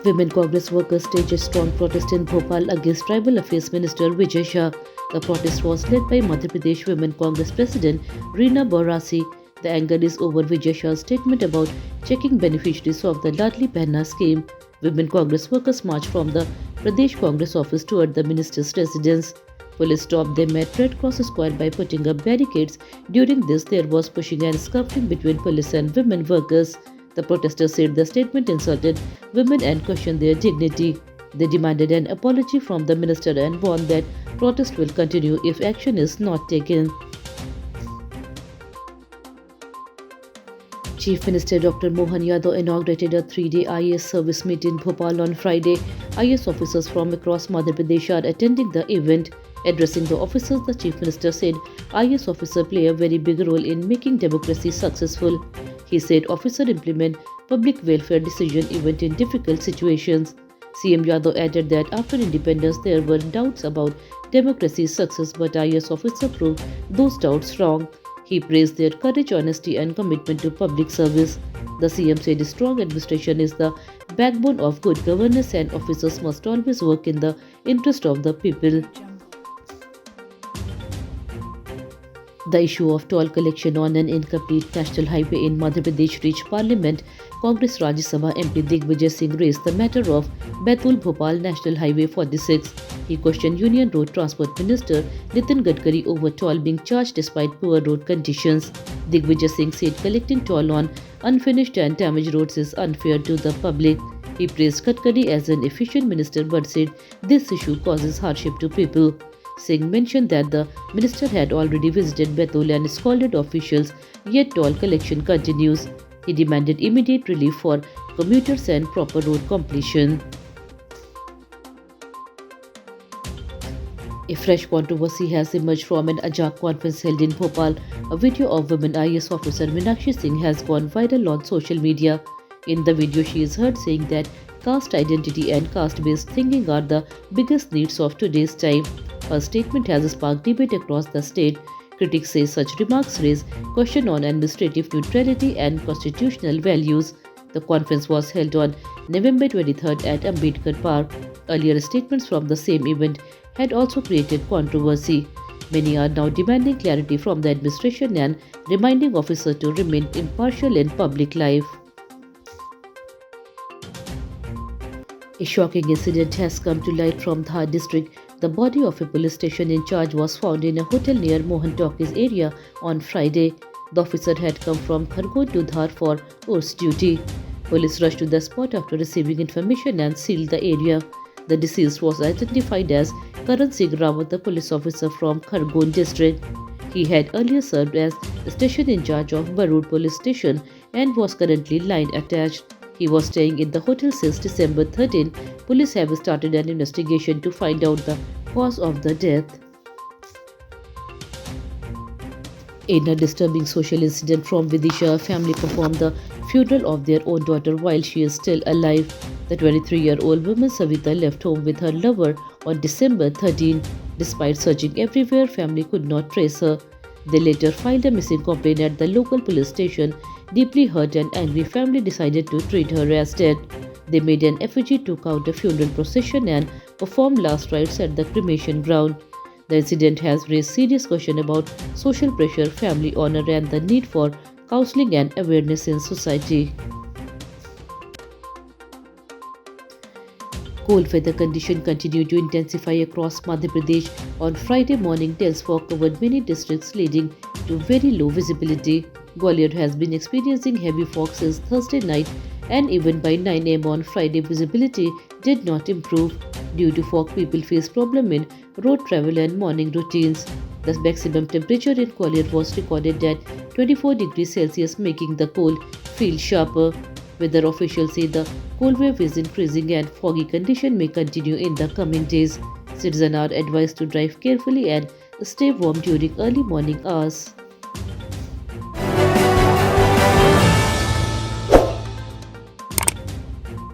Women Congress workers staged a strong protest in Bhopal against Tribal Affairs Minister Vijay Shah. The protest was led by Madhya Pradesh Women Congress President Reena Borasi. The anger is over Vijay Shah's statement about checking beneficiaries of the Ladli Behna scheme. Women Congress workers marched from the Pradesh Congress office toward the minister's residence. Police stopped them at Red Cross Square by putting up barricades. During this, there was pushing and scuffling between police and women workers. The protesters said the statement insulted women and questioned their dignity. They demanded an apology from the minister and warned that protest will continue if action is not taken. Chief Minister Dr. Mohan Yadav inaugurated a 3-day IAS service meet in Bhopal on Friday. IAS officers from across Madhya Pradesh are attending the event. Addressing the officers, the Chief Minister said IAS officers play a very big role in making democracy successful. He said officers implement public welfare decisions even in difficult situations. CM Yadav added that after independence there were doubts about democracy's success, but IAS officers proved those doubts wrong. He praised their courage, honesty and commitment to public service. The CM said strong administration is the backbone of good governance and officers must always work in the interest of the people. The issue of toll collection on an incomplete national highway in Madhya Pradesh reached Parliament. Congress Rajya Sabha MP Digvijay Singh raised the matter of Baitul-Bhopal National Highway 46. He questioned Union Road Transport Minister Nitin Gadkari over toll being charged despite poor road conditions. Digvijay Singh said collecting toll on unfinished and damaged roads is unfair to the public. He praised Gadkari as an efficient minister but said this issue causes hardship to people. Singh mentioned that the minister had already visited Baitul and scolded officials, yet toll collection continues. He demanded immediate relief for commuters and proper road completion. A fresh controversy has emerged from an AJAK conference held in Bhopal. A video of women IAS officer Meenakshi Singh has gone viral on social media. In the video, she is heard saying that caste identity and caste-based thinking are the biggest needs of today's time. Her statement has sparked debate across the state. Critics say such remarks raise questions on administrative neutrality and constitutional values. The conference was held on November 23rd at Ambedkar Park. Earlier statements from the same event had also created controversy. Many are now demanding clarity from the administration and reminding officers to remain impartial in public life. A shocking incident has come to light from Dhar district. The body of a police station in charge was found in a hotel near Mohan Talkies area on Friday. The officer had come from Khargone to Dhar for Urs duty. Police rushed to the spot after receiving information and sealed the area. The deceased was identified as Karan Singh Rawat, the police officer from Khargone district. He had earlier served as station in charge of Barud police station and was currently line attached. He was staying in the hotel since December 13. Police have started an investigation to find out the cause of the death. In a disturbing social incident from Vidisha, a family performed the funeral of their own daughter while she is still alive. The 23-year-old woman Savita left home with her lover on December 13. Despite searching everywhere, family could not trace her. They later filed a missing complaint at the local police station. Deeply hurt and angry, family decided to treat her as dead. They made an effigy, took out a funeral procession and performed last rites at the cremation ground. The incident has raised serious questions about social pressure, family honor and the need for counseling and awareness in society. Cold weather conditions continue to intensify across Madhya Pradesh. On Friday morning, dense fog covered many districts, leading to very low visibility. Gwalior has been experiencing heavy fog since Thursday night, and even by 9 am on Friday, visibility did not improve. Due to fog, people face problems in road travel and morning routines. The maximum temperature in Gwalior was recorded at 24 degrees Celsius, making the cold feel sharper. Weather officials say the cold wave is increasing and foggy conditions may continue in the coming days. Citizens are advised to drive carefully and stay warm during early morning hours.